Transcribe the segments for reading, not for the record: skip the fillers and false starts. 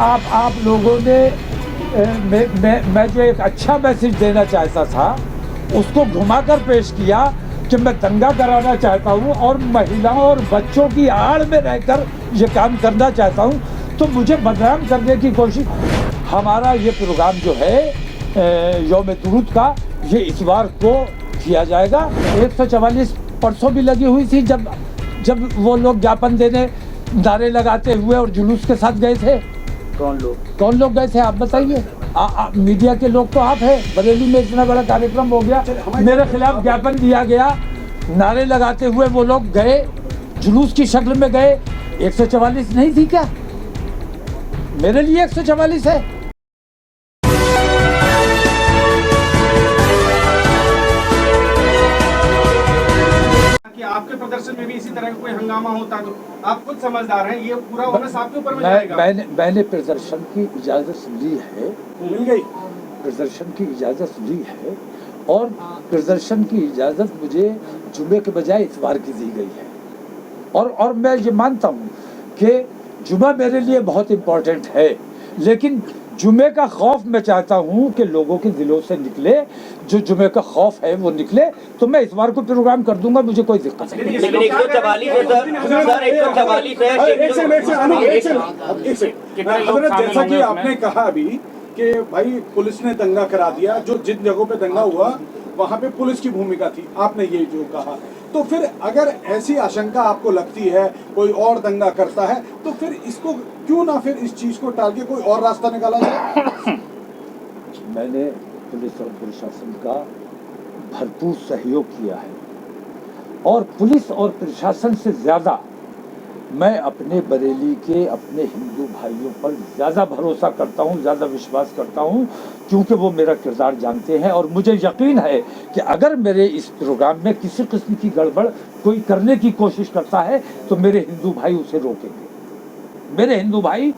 आप लोगों ने मैं जो एक अच्छा मैसेज देना चाहता था उसको घुमाकर पेश किया कि मैं दंगा कराना चाहता हूँ और महिलाओं और बच्चों की आड़ में रहकर ये काम करना चाहता हूँ, तो मुझे बदनाम करने की कोशिश। हमारा ये प्रोग्राम जो है यौम दुरूद का, ये इतवार को किया जाएगा। 144 परसों भी लगी हुई थी जब वो लोग ज्ञापन देने नारे लगाते हुए और जुलूस के साथ गए थे। कौन लोग गए थे आप बताइए? मीडिया के लोग तो आप हैं। बरेली में इतना बड़ा कार्यक्रम हो गया, मेरे खिलाफ ज्ञापन दिया गया, नारे लगाते हुए वो लोग गए, जुलूस की शक्ल में गए। 144 नहीं थी क्या? मेरे लिए 144 है। कि आपके प्रदर्शन में भी इसी तरह का कोई हंगामा होता तो आप खुद समझदार हैं, ये पूरा ओनस आपके ऊपर में जाएगा। मैंने प्रदर्शन की इजाज़त ली है, मिल गई प्रदर्शन की इजाज़त ली है और प्रदर्शन की इजाज़त मुझे जुमे के बजाय इतवार की दी गई है। और मैं ये मानता हूँ कि जुमा मेरे लिए बहुत इम्पोर्टेंट है, लेकिन जुमे का खौफ मैं चाहता हूँ कि लोगों के दिलों से निकले। जो जुमे का खौफ है वो निकले, तो मैं इतवार को प्रोग्राम कर दूंगा, मुझे कोई दिक्कत नहीं। लेकिन 144 है सर 144 है। जैसा कि आपने कहा अभी कि भाई पुलिस ने दंगा करा दिया, जो जिन जगहों पे दंगा हुआ वहाँ पे पुलिस की भूमिका थी, आपने ये जो कहा, तो फिर अगर ऐसी आशंका आपको लगती है कोई और दंगा करता है, तो फिर इसको क्यों ना फिर इस चीज को टाल के कोई और रास्ता निकाला जाए? मैंने पुलिस और प्रशासन का भरपूर सहयोग किया है और पुलिस और प्रशासन से ज़्यादा मैं अपने बरेली के अपने हिंदू भाइयों पर ज़्यादा भरोसा करता हूँ, ज़्यादा विश्वास करता हूँ, क्योंकि वो मेरा किरदार जानते हैं और मुझे यकीन है कि अगर मेरे इस प्रोग्राम में किसी किस्म की गड़बड़ कोई करने की कोशिश करता है तो मेरे हिंदू भाई उसे रोकेंगे। मेरे हिंदू भाई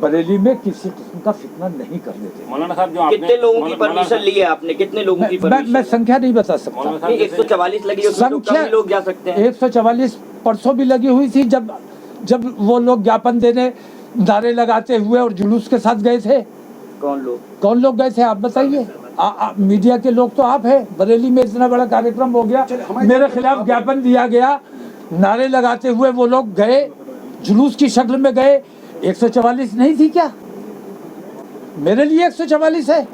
बरेली में किसी किस्म का फितना नहीं कर देते। मौलाना साहब, जो कितने लोगों की परमिशन ली है आपने? कितने लोगों की परमिशन? मैं संख्या नहीं बता सकता। 144 लगी है, उसमें तो कम ही लोग जा सकते हैं। 144 परसों भी लगी हुई थी जब वो लोग ज्ञापन देने नारे लगाते हुए और जुलूस के साथ गए थे। कौन लोग गए थे आप बताइए? मीडिया के लोग तो आप हैं। बरेली में इतना बड़ा कार्यक्रम हो गया, मेरे खिलाफ ज्ञापन दिया गया, नारे लगाते हुए वो लोग गए, जुलूस की शक्ल में गए। 144 नहीं थी क्या? मेरे लिए 144 है।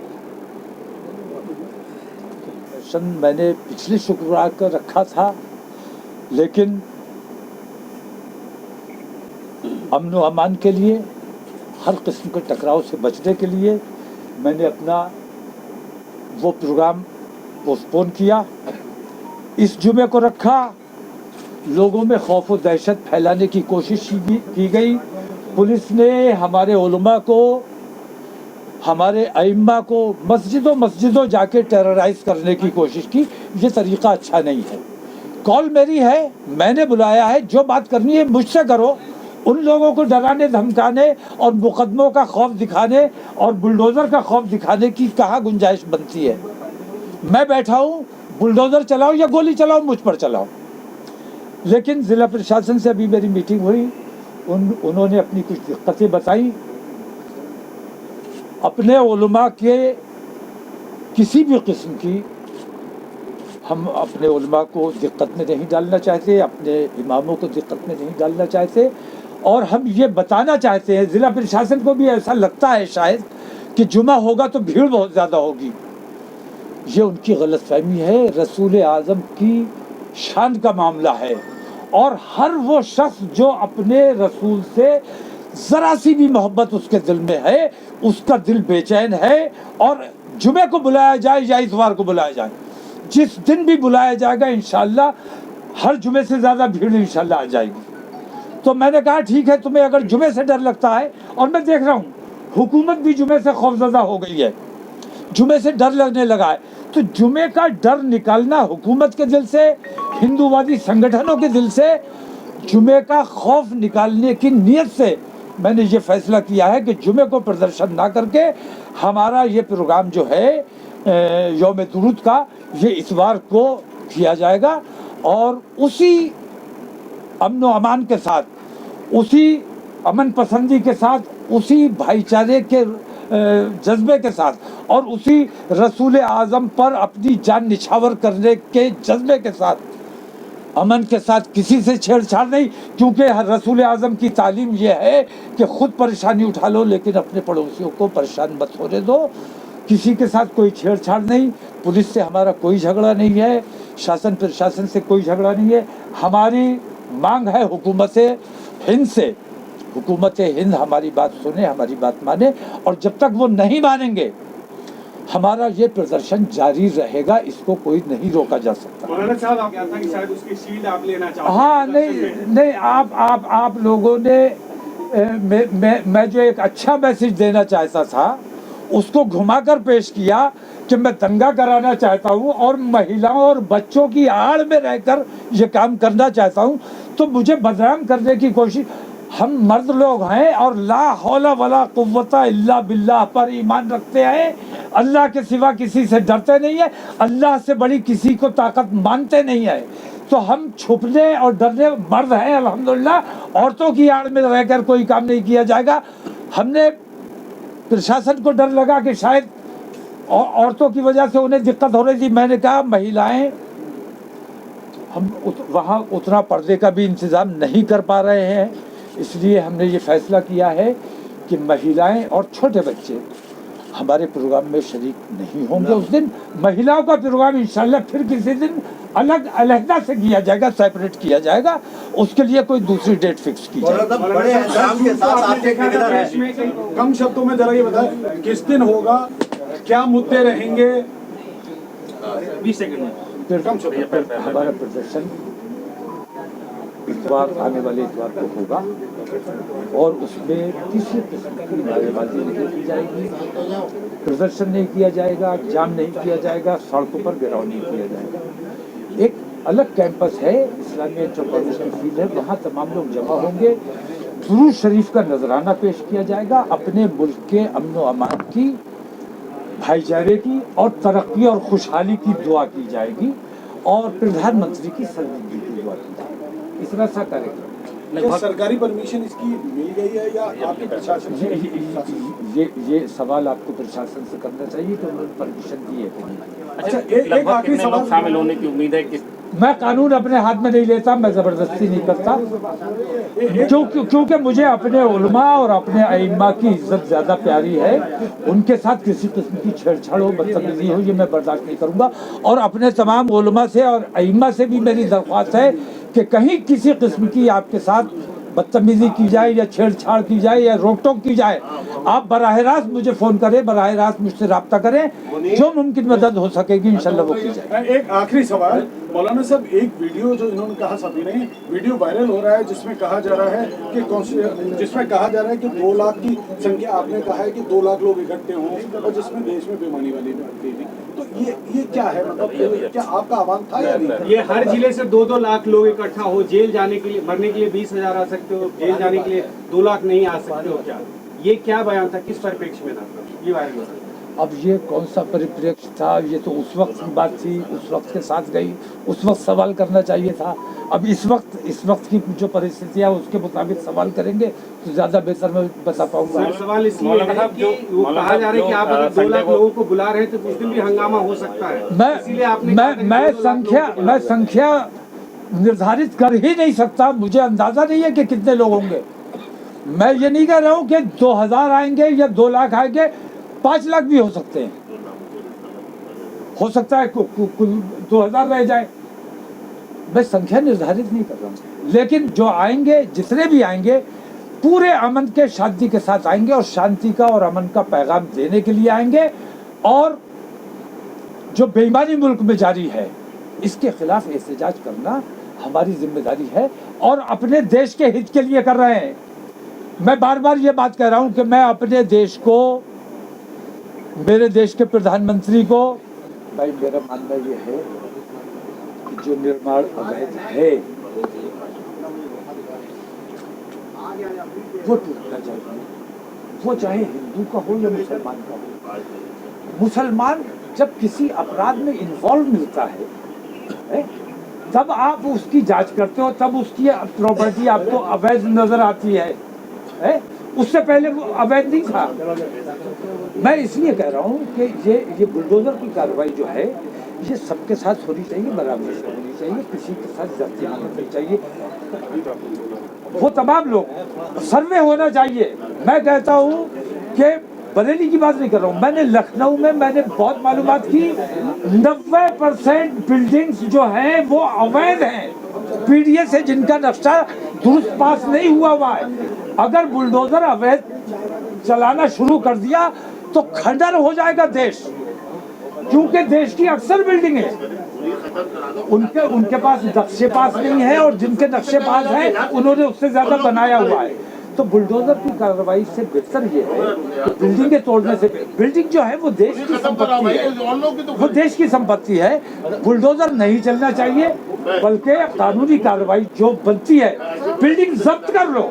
मैंने पिछले शुक्रवार को रखा था, लेकिन अमन व अमान के लिए, हर किस्म के टकराव से बचने के लिए मैंने अपना वो प्रोग्राम पोस्टपोन किया। इस जुमे को रखा, लोगों में खौफ व दहशत फैलाने की कोशिश की गई। पुलिस ने हमारे उलमा को, हमारे अइम्मा को मस्जिदों जाके टेरराइज करने की कोशिश की। ये तरीका अच्छा नहीं है। कॉल मेरी है, मैंने बुलाया है, जो बात करनी है मुझसे करो। उन लोगों को डराने धमकाने और मुकदमों का खौफ दिखाने और बुलडोज़र का खौफ दिखाने की कहाँ गुंजाइश बनती है? मैं बैठा हूँ, बुलडोज़र चलाओ या गोली चलाओ, मुझ पर चलाओ। लेकिन ज़िला प्रशासन से अभी मेरी मीटिंग हुई, उन्होंने अपनी कुछ दिक्कतें बताई। अपने उलमा के किसी भी किस्म की हम अपने उलमा को दिक्कत में नहीं डालना चाहते, अपने इमामों को दिक्कत में नहीं डालना चाहते, और हम ये बताना चाहते हैं, ज़िला प्रशासन को भी ऐसा लगता है शायद कि जुमा होगा तो भीड़ बहुत ज़्यादा होगी। ये उनकी गलतफहमी है। रसूल आज़म की शान का मामला है और हर वो शख्स जो अपने रसूल से ज़रा सी भी मोहब्बत उसके दिल में है, उसका दिल बेचैन है। और जुमे को बुलाया जाए या इतवार को बुलाया जाए, जिस दिन भी बुलाया जाएगा इंशाअल्लाह हर जुमे से ज़्यादा भीड़ इंशाअल्लाह आ जाएगी। तो मैंने कहा ठीक है, तुम्हें अगर जुमे से डर लगता है, और मैं देख रहा हूँ हुकूमत भी जुमे से खौफज़दा हो गई है, जुमे से डर लगने लगा है, तो जुमे का डर निकालना हुकूमत के दिल से, हिंदूवादी संगठनों के दिल से, जुमे का खौफ निकालने की नीयत से मैंने ये फैसला किया है कि जुमे को प्रदर्शन ना करके हमारा ये प्रोग्राम जो है यौम दुरूद का, ये इतवार को किया जाएगा। और उसी अमन व अमान के साथ, उसी अमन पसंदी के साथ उसी भाईचारे के जज्बे के साथ और उसी रसूल आज़म पर अपनी जान निछावर करने के जज्बे के साथ, अमन के साथ किसी से छेड़छाड़ नहीं, क्योंकि रसूल आज़म की तालीम यह है कि खुद परेशानी उठा लो लेकिन अपने पड़ोसियों को परेशान मत होने दो। किसी के साथ कोई छेड़छाड़ नहीं, पुलिस से हमारा कोई झगड़ा नहीं है, शासन प्रशासन से कोई झगड़ा नहीं है। हमारी मांग है हुकूमत हिंद से, हुकूमत हिंद हमारी बात सुने, हमारी बात माने, और जब तक वो नहीं मानेंगे हमारा ये प्रदर्शन जारी रहेगा, इसको कोई नहीं रोका जा सकता। मौलाना साहब, आप क्या था कि शायद उसकी शील्ड आप लेना चाहते हैं? हाँ, नहीं, आप लोगों ने मैं जो एक अच्छा मैसेज देना चाहता था उसको घुमाकर पेश किया कि मैं दंगा कराना चाहता हूँ और महिलाओं और बच्चों की आड़ में रहकर ये काम करना चाहता हूँ, तो मुझे बदनाम करने की कोशिश। हम मर्द लोग हैं और ला हौला वला कुव्वता इल्ला बिल्लाह पर ईमान रखते हैं, अल्लाह के सिवा किसी से डरते नहीं है, अल्लाह से बड़ी किसी को ताकत मानते नहीं है। तो हम छुपने और डरने मर्द हैं अल्हम्दुलिल्लाह। औरतों की आड़ में रहकर कोई काम नहीं किया जाएगा। हमने प्रशासन को डर लगा कि शायद औरतों की वजह से उन्हें दिक्कत हो रही थी। मैंने कहा महिलाएं, हम वहाँ उतना पर्दे का भी इंतज़ाम नहीं कर पा रहे हैं, इसलिए हमने ये फैसला किया है कि महिलाएं और छोटे बच्चे हमारे प्रोग्राम में शरीक नहीं होंगे। उस दिन महिलाओं का प्रोग्राम इंशाल्लाह फिर किसी दिन अलहदा से किया जाएगा, सेपरेट किया जाएगा, उसके लिए कोई दूसरी डेट फिक्स की जाएगी। बड़े एहतराम के साथ आपके एक निवेदन है। कम शब्दों में जरा ये बताएं, किस दिन होगा, क्या मुद्दे रहेंगे? 20 सेकंड में कम शब्दों में। हमारा प्रदर्शन इतवार, आने वाले इतवार को होगा और उसमें किसी किस्म की नारेबाजी नहीं की जाएगी, प्रदर्शन नहीं किया जाएगा, जाम नहीं किया जाएगा, सड़कों पर घेराव नहीं किया जाएगा। एक अलग कैंपस है, इस्लामिया एंथ्रोपोलॉजी फील्ड है, वहाँ तमाम लोग जमा होंगे। दुरूद शरीफ का नजराना पेश किया जाएगा, अपने मुल्क के अमन व अमान की, भाईचारे की और तरक्की और खुशहाली की दुआ की जाएगी और प्रधानमंत्री की सर्वजन की दुआ की जाएगी। इतना सा कार्यक्रम। क्या सरकारी परमिशन इसकी मिल गई है या आपके प्रशासन से? ये सवाल आपको प्रशासन से करना चाहिए कि उन्होंने परमिशन दी है कि नहीं। अच्छा, एक आखिरी सवाल। शामिल होने की उम्मीद है कि मैं कानून अपने हाथ में नहीं लेता, मैं ज़बरदस्ती नहीं करता, क्योंकि मुझे अपने उलमा और अपने अइम्मा की इज्जत ज़्यादा प्यारी है। उनके साथ किसी किस्म की छेड़छाड़ हो, बदतमीजी हो, ये मैं बर्दाश्त नहीं करूँगा। और अपने तमाम उलमा से और अइम्मा से भी मेरी दरख्वास्त है कि कहीं किसी किस्म की आपके साथ बदतमीजी की जाए या छेड़छाड़ की जाए या रोक टोक की जाए, आप बराह रास्त मुझे फ़ोन करें, बराह रास्त मुझसे रब्ता करें, जो मुमकिन मदद हो सकेगी इंशाल्लाह वो की जाए। एक आखिरी सवाल मौलाना साहब, एक वीडियो जो इन्होंने कहा, सभी ने वीडियो वायरल हो रहा है जिसमें कहा जा रहा है कि 2 लाख की संख्या, आपने कहा है कि 2 लाख लोग इकट्ठे हों और जिसमें देश में बेईमानी वाली बात थी, तो ये क्या है? मतलब क्या आपका आह्वान था या नहीं? ये हर जिले से 2-2 लाख लोग इकट्ठा हो, जेल जाने के लिए, मरने के लिए 20,000 आ सकते हो, जेल जाने के लिए 2 लाख नहीं आ सकते हो, क्या ये क्या बयान था, किस परिप्रेक्ष्य में था ये वायरल हुआ? अब ये कौन सा परिप्रेक्ष्य था? ये तो उस वक्त की बात थी, उस वक्त के साथ गई, उस वक्त सवाल करना चाहिए था। अब इस वक्त की जो परिस्थितियाँ उसके मुताबिक सवाल करेंगे तो ज़्यादा बेहतर मैं बता पाऊंगा। सवाल इसलिए है कि वो कहा जा रहा है कि आप अगर 2 लाख लोगों को बुला रहे हैं तो कुछ दिन भी हंगामा हो सकता है, इसीलिए आपने मैं संख्या निर्धारित कर ही नहीं सकता, मुझे अंदाज़ा नहीं है कि कितने लोग होंगे। मैं ये नहीं कह रहा हूँ कि 2,000 आएंगे या 2 लाख आएंगे, 5 लाख भी हो सकते हैं, हो सकता है कुल 2,000 रह जाए। मैं संख्या निर्धारित नहीं कर रहा हूँ, लेकिन जो आएंगे, जितने भी आएंगे, पूरे अमन के शांति के साथ आएंगे और शांति का और अमन का पैगाम देने के लिए आएंगे। और जो बेईमानी मुल्क में जारी है इसके खिलाफ एहतजाज करना हमारी जिम्मेदारी है और अपने देश के हित के लिए कर रहे हैं। मैं बार बार ये बात कह रहा हूँ कि मैं अपने देश को, मेरे देश के प्रधानमंत्री को, भाई मेरा मानना ये है कि जो निर्माण अवैध है वो टूटना चाहिए, वो चाहे हिंदू का हो या मुसलमान का हो। मुसलमान जब किसी अपराध में इन्वॉल्व मिलता है तब आप उसकी जांच करते हो, तब उसकी प्रॉपर्टी आपको अवैध नजर आती है। उससे पहले वो अवैध नहीं था। मैं इसलिए कह रहा हूँ कि ये बुलडोजर की कार्रवाई जो है ये सबके साथ होनी चाहिए, बराबरी से होनी चाहिए, किसी के साथ ज्यादती नहीं होनी चाहिए। वो तमाम लोग सर्वे होना चाहिए। मैं कहता हूँ कि बरेली की बात नहीं कर रहा हूँ, मैंने लखनऊ में मैंने बहुत मालूमात की, 90% बिल्डिंग्स जो हैं वो अवैध हैं, पीडीए से जिनका नक्शा दुरुस्त पास नहीं हुआ है। अगर बुलडोजर अवैध चलाना शुरू कर दिया तो खंडर हो जाएगा देश, क्योंकि देश की अक्सर बिल्डिंग है उनके पास नक्शे पास नहीं है, और जिनके नक्शे पास हैं उन्होंने उससे ज्यादा बनाया हुआ है। तो बुलडोजर की कार्रवाई से बेहतर ये है कि बिल्डिंगें तोड़ने से, बिल्डिंग जो है वो देश की संपत्ति है, वो देश की संपत्ति है। बुलडोजर नहीं चलना चाहिए, बल्कि कानूनी कार्रवाई जो बनती है, बिल्डिंग जब्त कर लो,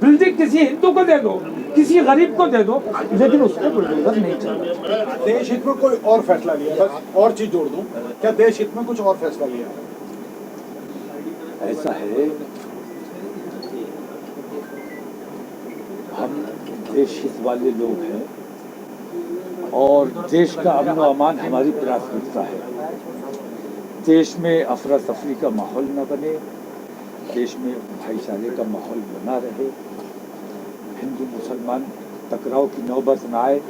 बिल्डिंग किसी हिंदू को दे दो, किसी गरीब को दे दो, लेकिन उसको बुलडोजर नहीं चलना। देश हित में कोई और फैसला लिया, बस और चीज जोड़ दूं, क्या देश हित में कुछ और फैसला लिया? ऐसा है, हम देश हित वाले लोग हैं और देश का अमन व अमान हमारी प्राथमिकता है। देश में अफरा तफरी का माहौल न बने, देश में भाईचारे का माहौल बना रहे, हिंदू मुसलमान टकराव की नौबत न आए,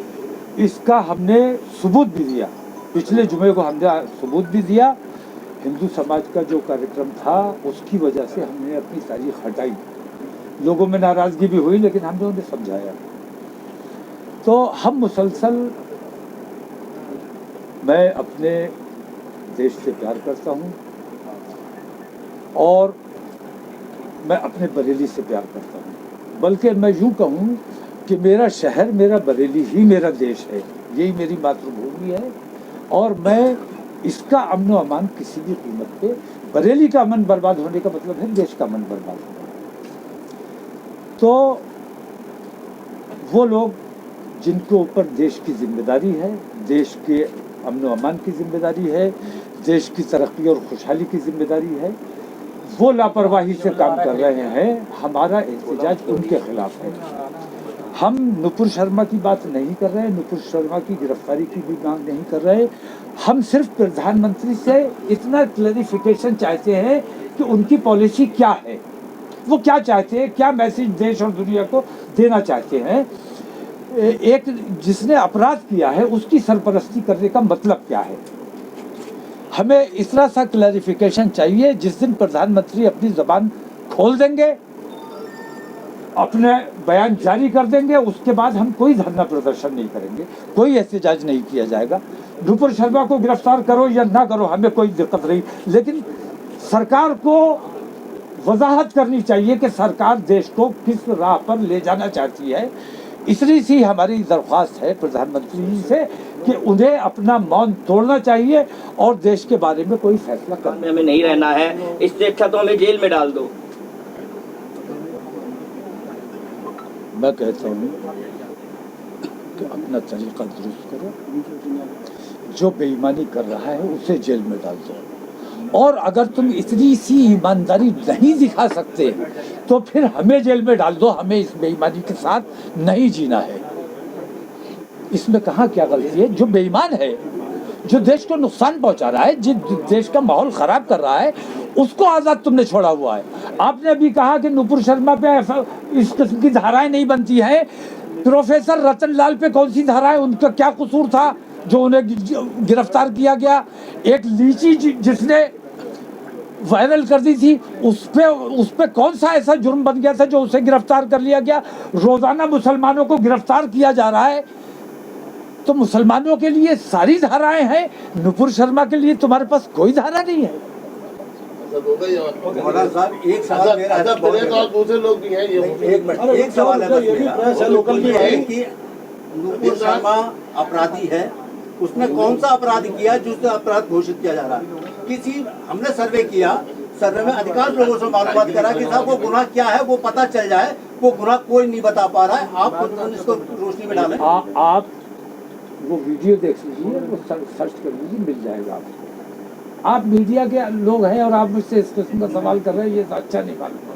इसका हमने सबूत भी दिया। पिछले जुमे को हमने सबूत भी दिया। हिंदू समाज का जो कार्यक्रम था उसकी वजह से हमने अपनी तारीख हटाई, लोगों में नाराजगी भी हुई, लेकिन हमने उन्हें समझाया। तो हम मुसलसल, मैं अपने देश से प्यार करता हूँ और मैं अपने बरेली से प्यार करता हूँ, बल्कि मैं यूँ कहूँ कि मेरा शहर, मेरा बरेली ही मेरा देश है, यही मेरी मातृभूमि है और मैं इसका अमन व अमान किसी भी कीमत पे, बरेली का अमन बर्बाद होने का मतलब है देश का अमन बर्बाद होना। तो वो लोग जिनके ऊपर देश की जिम्मेदारी है, देश के अमन व अमान की जिम्मेदारी है, देश की तरक्की और खुशहाली की जिम्मेदारी है, वो लापरवाही से काम कर रहे हैं। हमारा एहतजाज उनके खिलाफ है। हम नुपुर शर्मा की बात नहीं कर रहे, नुपुर शर्मा की गिरफ्तारी की भी मांग नहीं कर रहे। हम सिर्फ प्रधानमंत्री से इतना क्लैरिफिकेशन चाहते हैं कि उनकी पॉलिसी क्या है, वो क्या चाहते हैं, क्या मैसेज देश और दुनिया को देना चाहते हैं। एक जिसने अपराध किया है उसकी सरपरस्ती करने का मतलब क्या है, हमें इस तरह सा क्लैरिफिकेशन चाहिए। जिस दिन प्रधानमंत्री अपनी जबान खोल देंगे, अपने बयान जारी कर देंगे, उसके बाद हम कोई धरना प्रदर्शन नहीं करेंगे, कोई एहतजाज नहीं किया जाएगा। नुपुर शर्मा को गिरफ्तार करो या ना करो, हमें कोई दिक्कत नहीं, लेकिन सरकार को वजाहत करनी चाहिए कि सरकार देश को किस राह पर ले जाना चाहती है। इसलिए सी हमारी दरख्वास्त है प्रधानमंत्री जी से कि उन्हें अपना मौन तोड़ना चाहिए और देश के बारे में कोई फैसला करना। हमें नहीं रहना है, इससे अच्छा तो हमें जेल में डाल दो। मैं कहता हूँ कि अपना तरीका दुरुस्त करो, जो बेईमानी कर रहा है उसे जेल में डाल दो, और अगर तुम इतनी सी ईमानदारी नहीं दिखा सकते तो फिर हमें जेल में डाल दो, हमें इस बेईमानी के साथ नहीं जीना है। इसमें कहाँ क्या गलती है? जो बेईमान है, जो देश को नुकसान पहुंचा रहा है, जिस देश का माहौल खराब कर रहा है, उसको आज़ाद तुमने छोड़ा हुआ है। आपने अभी कहा कि नुपुर शर्मा पे इस किस्म की धाराएं नहीं बनती हैं, प्रोफेसर रतन लाल पे कौन सी धाराएं, उनका क्या कसूर था जो उन्हें गिरफ्तार किया गया? एक लीची जिसने वायरल कर दी थी, उस पे कौन सा ऐसा जुर्म बन गया था जो उसे गिरफ्तार कर लिया गया? रोजाना मुसलमानों को गिरफ्तार किया जा रहा है, तो मुसलमानों के लिए सारी धाराएं हैं, नुपुर शर्मा के लिए तुम्हारे पास कोई धारा नहीं है। मौलाना साहब, एक सवाल मेरा दूसरे लोग भी हैं, एक सवाल है कि नुपुर शर्मा अपराधी है, उसने कौन सा अपराध किया जिससे अपराध घोषित किया जा रहा है? हमने सर्वे किया, सर्वे में अधिकांश लोगों से मालूमात करा कि साहब वो गुनाह क्या है वो पता चल जाए, वो गुनाह कोई नहीं बता पा रहा है। आप इसको रोशनी में डालें। आप वो वीडियो देख लीजिए, वो सर्च कर लीजिए, मिल जाएगा आपको। आप मीडिया के लोग हैं और आप मुझसे इस किस्म का सवाल कर रहे हैं, ये तो अच्छा नहीं मालूम।